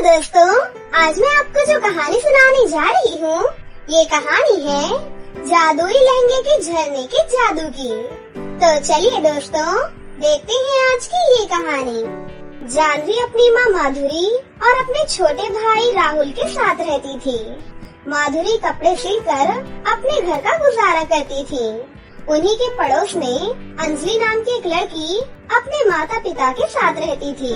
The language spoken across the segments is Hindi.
दोस्तों, आज मैं आपको जो कहानी सुनाने जा रही हूँ, ये कहानी है जादुई लहंगे के झरने के जादू की। तो चलिए दोस्तों, देखते हैं आज की ये कहानी। जानवी अपनी माँ माधुरी और अपने छोटे भाई राहुल के साथ रहती थी। माधुरी कपड़े सिलकर अपने घर का गुजारा करती थी। उन्हीं के पड़ोस में अंजलि नाम की एक लड़की अपने माता पिता के साथ रहती थी।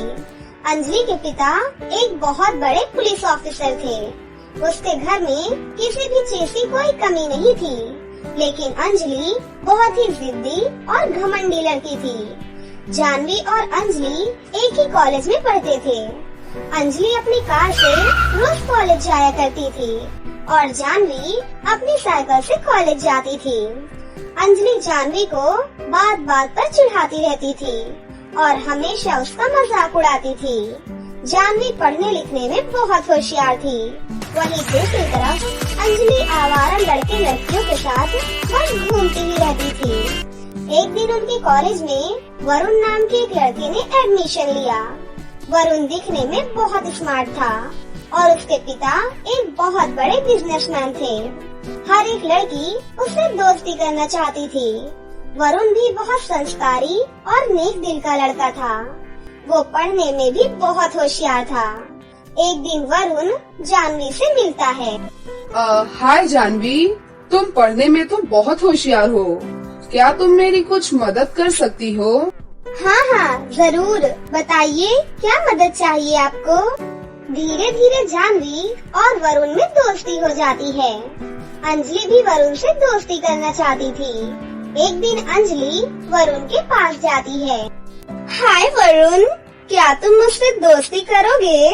अंजलि के पिता एक बहुत बड़े पुलिस ऑफिसर थे। उसके घर में किसी भी चीज की कोई कमी नहीं थी, लेकिन अंजलि बहुत ही जिद्दी और घमंडी लड़की थी। जानवी और अंजलि एक ही कॉलेज में पढ़ते थे। अंजलि अपनी कार से रोज कॉलेज जाया करती थी और जानवी अपनी साइकिल से कॉलेज जाती थी। अंजलि जानवी को बात बात पर चिढ़ाती रहती थी और हमेशा उसका मजाक उड़ाती थी। जानवी पढ़ने लिखने में बहुत होशियार थी। वहीं दूसरी तरफ अंजलि आवारा लड़के लड़कियों के साथ बस घूमती ही रहती थी। एक दिन उनके कॉलेज में वरुण नाम के एक लड़के ने एडमिशन लिया। वरुण दिखने में बहुत स्मार्ट था और उसके पिता एक बहुत बड़े बिजनेसमैन थे। हर एक लड़की उससे दोस्ती करना चाहती थी। वरुण भी बहुत संस्कारी और नेक दिल का लड़का था। वो पढ़ने में भी बहुत होशियार था। एक दिन वरुण जानवी से मिलता है। हाय जानवी, तुम पढ़ने में तो बहुत होशियार हो। क्या तुम मेरी कुछ मदद कर सकती हो? हाँ, जरूर। बताइए, क्या मदद चाहिए आपको? धीरे धीरे जानवी और वरुण में दोस्ती हो जाती है। अंजलि भी वरुण से दोस्ती करना चाहती थी। एक दिन अंजलि वरुण के पास जाती है। हाय वरुण, क्या तुम मुझसे दोस्ती करोगे?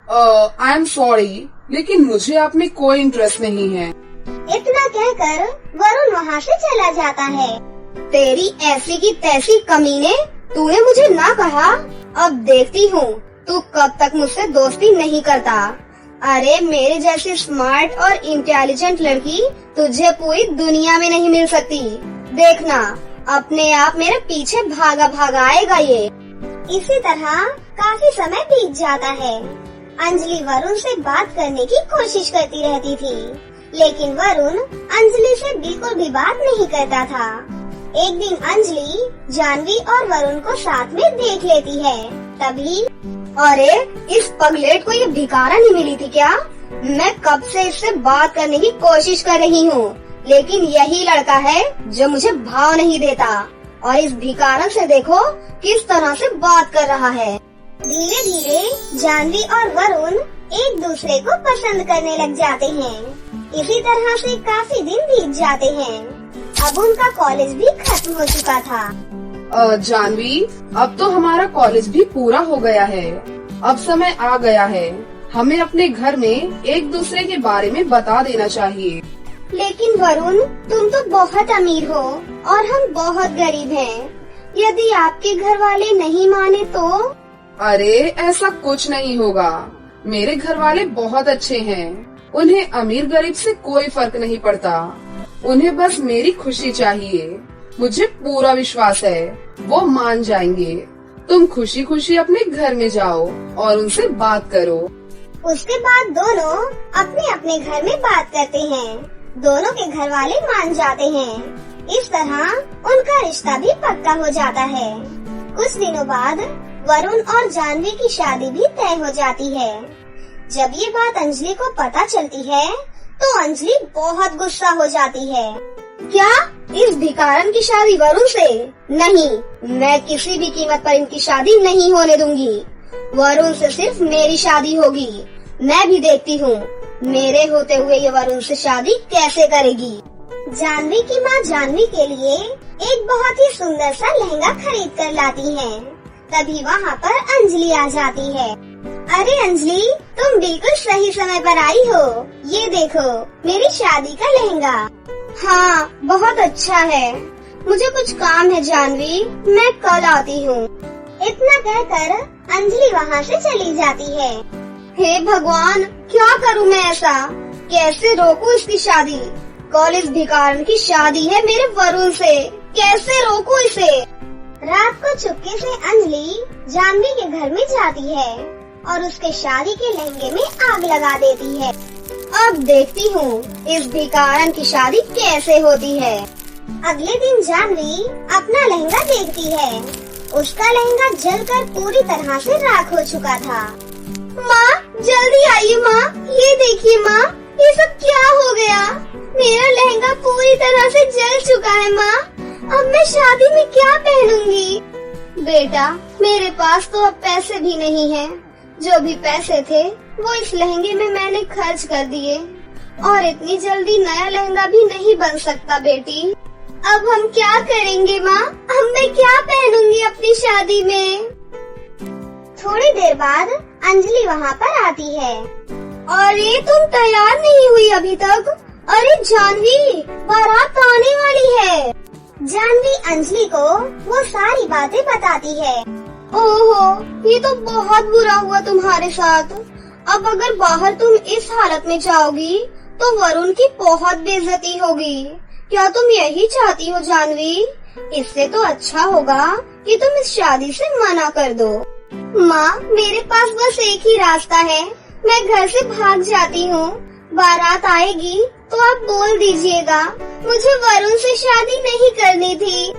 आई एम सॉरी, लेकिन मुझे आप में कोई इंटरेस्ट नहीं है। इतना कहकर वरुण वहाँ से चला जाता है। तेरी ऐसी की तैसी कमीने, तूने मुझे ना कहा। अब देखती हूँ तू कब तक मुझसे दोस्ती नहीं करता। अरे मेरे जैसी स्मार्ट और इंटेलिजेंट लड़की तुझे पूरी दुनिया में नहीं मिल सकती। देखना, अपने आप मेरे पीछे भागा भागा आएगा ये। इसी तरह काफी समय बीत जाता है। अंजलि वरुण से बात करने की कोशिश करती रहती थी, लेकिन वरुण अंजलि से बिल्कुल भी बात नहीं करता था। एक दिन अंजलि जानवी और वरुण को साथ में देख लेती है। तभी अरे, इस पगलेट को ये भिखारा नहीं मिली थी क्या? मैं कब से इससे बात करने की कोशिश कर रही हूँ, लेकिन यही लड़का है जो मुझे भाव नहीं देता। और इस भिखारन से देखो किस तरह से बात कर रहा है। धीरे धीरे जानवी और वरुण एक दूसरे को पसंद करने लग जाते हैं। इसी तरह से काफी दिन बीत जाते हैं। अब उनका कॉलेज भी खत्म हो चुका था। जानवी, अब तो हमारा कॉलेज भी पूरा हो गया है। अब समय आ गया है, हमें अपने घर में एक दूसरे के बारे में बता देना चाहिए। लेकिन वरुण, तुम तो बहुत अमीर हो और हम बहुत गरीब हैं। यदि आपके घर वाले नहीं माने तो? अरे, ऐसा कुछ नहीं होगा। मेरे घर वाले बहुत अच्छे हैं। उन्हें अमीर गरीब से कोई फर्क नहीं पड़ता। उन्हें बस मेरी खुशी चाहिए। मुझे पूरा विश्वास है वो मान जाएंगे। तुम खुशी खुशी अपने घर में जाओ और उनसे बात करो। उसके बाद दोनों अपने अपने घर में बात करते हैं। दोनों के घर वाले मान जाते हैं। इस तरह उनका रिश्ता भी पक्का हो जाता है। कुछ दिनों बाद वरुण और जानवी की शादी भी तय हो जाती है। जब ये बात अंजलि को पता चलती है तो अंजलि बहुत गुस्सा हो जाती है। क्या इस भिखारन की शादी वरुण से? नहीं, मैं किसी भी कीमत पर इनकी शादी नहीं होने दूंगी। वरुण से सिर्फ मेरी शादी होगी। मैं भी देखती हूँ मेरे होते हुए ये वरुण से शादी कैसे करेगी। जानवी की माँ जानवी के लिए एक बहुत ही सुंदर सा लहंगा खरीद कर लाती है। तभी वहाँ पर अंजलि आ जाती है। अरे अंजलि, तुम बिल्कुल सही समय पर आई हो। ये देखो, मेरी शादी का लहंगा। हाँ, बहुत अच्छा है। मुझे कुछ काम है जानवी, मैं कल आती हूँ। इतना कहकर अंजलि वहाँ से चली जाती है। हे भगवान, क्या करूँ मैं ऐसा? कैसे रोकूं इसकी शादी? कॉलेज भिखारन की शादी है मेरे वरुण से, कैसे रोकूं इसे? रात को चुपके से अंजलि जानवी के घर में जाती है। और उसके शादी के लहंगे में आग लगा देती है। अब देखती हूँ इस भिखारन की शादी कैसे होती है। अगले दिन जानवी अपना लहंगा देखती है। उसका लहंगा जलकर पूरी तरह से राख हो चुका था। माँ जल्दी आइए माँ, ये देखिए माँ, ये सब क्या हो गया? मेरा लहंगा पूरी तरह से जल चुका है माँ, अब मैं शादी में क्या पहनूंगी? बेटा मेरे पास तो अब पैसे भी नहीं हैं। जो भी पैसे थे वो इस लहंगे में मैंने खर्च कर दिए और इतनी जल्दी नया लहंगा भी नहीं बन सकता बेटी। अब हम क्या करेंगे माँ? अब मैं क्या पहनूंगी अपनी शादी में? थोड़ी देर बाद अंजलि वहाँ पर आती है। अरे तुम तैयार नहीं हुई अभी तक? अरे जानवी, बारात आने वाली है। जानवी अंजलि को वो सारी बातें बताती है। ओहो, ये तो बहुत बुरा हुआ तुम्हारे साथ। अब अगर बाहर तुम इस हालत में जाओगी तो वरुण की बहुत बेइज्जती होगी। क्या तुम यही चाहती हो जानवी? इससे तो अच्छा होगा कि तुम इस शादी से मना कर दो। माँ मेरे पास बस एक ही रास्ता है, मैं घर से भाग जाती हूँ। बारात आएगी तो आप बोल दीजिएगा, मुझे वरुण से शादी नहीं करनी थी।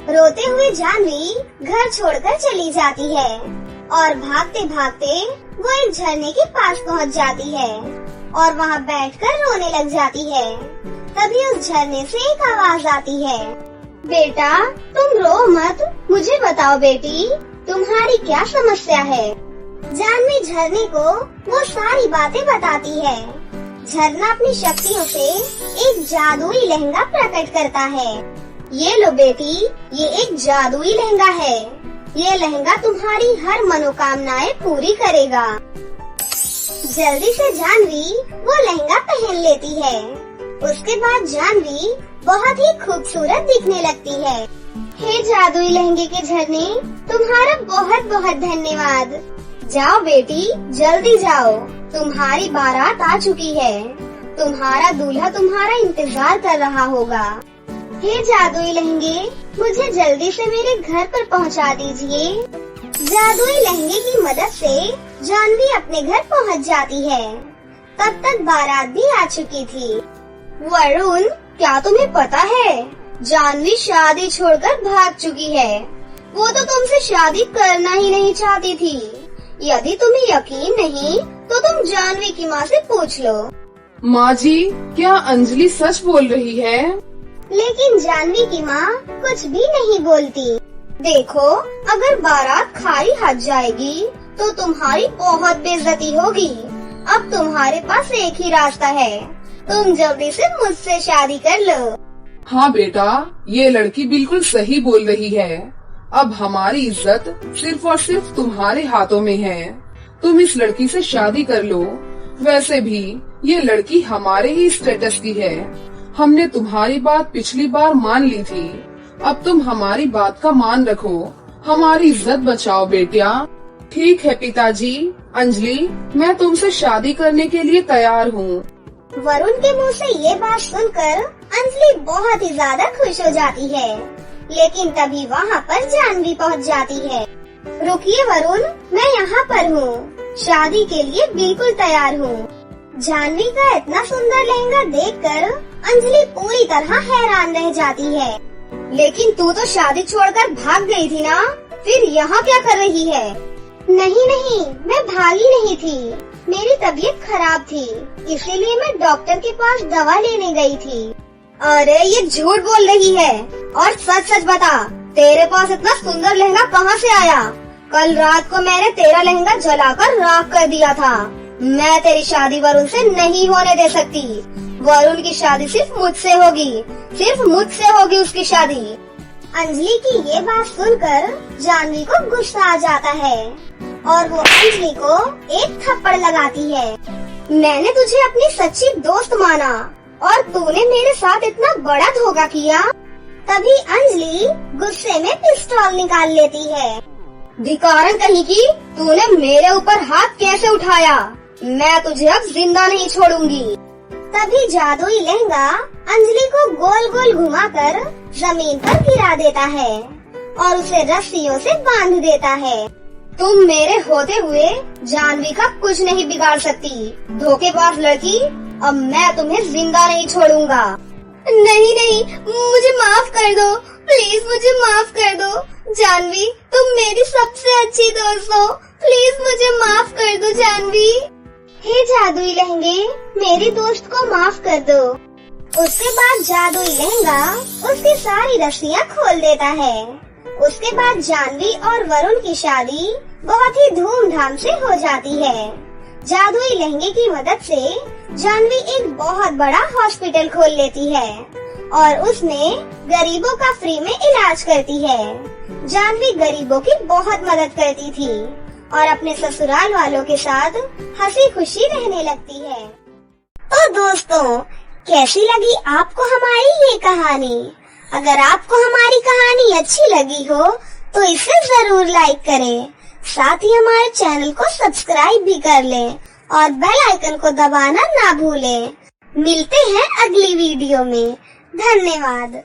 रोते हुए जानवी घर छोड़कर चली जाती है और भागते भागते वो एक झरने के पास पहुँच जाती है और वहाँ बैठकर रोने लग जाती है। तभी उस झरने से एक आवाज आती है, बेटा तुम रो मत, मुझे बताओ बेटी तुम्हारी क्या समस्या है? जानवी झरने को वो सारी बातें बताती है। झरना अपनी शक्तियों से एक जादुई लहंगा प्रकट करता है। ये लो बेटी, ये एक जादुई लहंगा है। ये लहंगा तुम्हारी हर मनोकामनाएं पूरी करेगा। जल्दी से जानवी वो लहंगा पहन लेती है। उसके बाद जानवी बहुत ही खूबसूरत दिखने लगती है। हे जादुई लहंगे के झरने, तुम्हारा बहुत बहुत धन्यवाद। जाओ बेटी जल्दी जाओ, तुम्हारी बारात आ चुकी है। तुम्हारा दूल्हा तुम्हारा इंतजार कर रहा होगा। हे जादुई लहंगे, मुझे जल्दी से मेरे घर पर पहुंचा दीजिए। जादुई लहंगे की मदद से जानवी अपने घर पहुंच जाती है। तब तक बारात भी आ चुकी थी। वरुण, क्या तुम्हें पता है जानवी शादी छोड़कर भाग चुकी है। वो तो तुमसे शादी करना ही नहीं चाहती थी। यदि तुम्हें यकीन नहीं तो तुम जानवी की माँ से पूछ लो। माँ जी, क्या अंजलि सच बोल रही है? लेकिन जानवी की माँ कुछ भी नहीं बोलती। देखो, अगर बारात खाली हाथ जाएगी तो तुम्हारी बहुत बेइज्जती होगी। अब तुम्हारे पास एक ही रास्ता है, तुम जल्दी से मुझसे शादी कर लो। हाँ बेटा, ये लड़की बिल्कुल सही बोल रही है। अब हमारी इज्जत सिर्फ और सिर्फ तुम्हारे हाथों में है। तुम इस लड़की से शादी कर लो। वैसे भी ये लड़की हमारे ही स्टेटस की है। हमने तुम्हारी बात पिछली बार मान ली थी, अब तुम हमारी बात का मान रखो, हमारी इज्जत बचाओ बेटिया। ठीक है पिताजी। अंजलि, मैं तुमसे शादी करने के लिए तैयार हूँ। वरुण के मुंह से ये बात सुनकर अंजलि बहुत ही ज्यादा खुश हो जाती है। लेकिन तभी वहाँ पर जानवी पहुँच जाती है। रुकिए वरुण, मैं यहाँ पर हूँ, शादी के लिए बिल्कुल तैयार हूँ। जानवी का इतना सुंदर लहंगा देखकर अंजलि पूरी तरह हैरान रह जाती है। लेकिन तू तो शादी छोड़कर भाग गई थी ना, फिर यहाँ क्या कर रही है? नहीं, मैं भागी नहीं थी, मेरी तबीयत खराब थी, इसीलिए मैं डॉक्टर के पास दवा लेने गई थी। अरे ये झूठ बोल रही है, और सच सच बता, तेरे पास इतना सुंदर लहंगा कहाँ से आया? कल रात को मैंने तेरा लहंगा जलाकर राख कर दिया था। मैं तेरी शादी वरुण से नहीं होने दे सकती। वरुण की शादी सिर्फ मुझसे होगी, सिर्फ मुझसे होगी उसकी शादी। अंजलि की ये बात सुनकर जानवी को गुस्सा आ जाता है और वो अंजलि को एक थप्पड़ लगाती है। मैंने तुझे अपनी सच्ची दोस्त माना और तूने मेरे साथ इतना बड़ा धोखा किया। तभी अंजलि गुस्से में पिस्तौल निकाल लेती है। धिक्कारन कहीं की, तूने मेरे ऊपर हाथ कैसे उठाया? मैं तुझे अब जिंदा नहीं छोड़ूंगी। तभी जादुई लहंगा अंजलि को गोल गोल घुमाकर जमीन पर गिरा देता है और उसे रस्सियों से बांध देता है। तुम मेरे होते हुए जानवी का कुछ नहीं बिगाड़ सकती। धोखेबाज लड़की, अब मैं तुम्हें जिंदा नहीं छोड़ूंगा। नहीं नहीं, मुझे माफ कर दो, प्लीज मुझे माफ कर दो। जानवी, तुम मेरी सबसे अच्छी दोस्त हो, प्लीज मुझे माफ कर दो जानवी। हे जादुई लहंगे, मेरी दोस्त को माफ कर दो। उसके बाद जादुई लहंगा उसकी सारी रस्सियाँ खोल देता है। उसके बाद जानवी और वरुण की शादी बहुत ही धूमधाम से हो जाती है। जादुई लहंगे की मदद से जानवी एक बहुत बड़ा हॉस्पिटल खोल लेती है और उसमें गरीबों का फ्री में इलाज करती है। जानवी गरीबों की बहुत मदद करती थी और अपने ससुराल वालों के साथ हंसी खुशी रहने लगती है। तो दोस्तों, कैसी लगी आपको हमारी ये कहानी? अगर आपको हमारी कहानी अच्छी लगी हो तो इसे जरूर लाइक करें, साथ ही हमारे चैनल को सब्सक्राइब भी कर लें और बेल आइकन को दबाना ना भूलें। मिलते हैं अगली वीडियो में। धन्यवाद।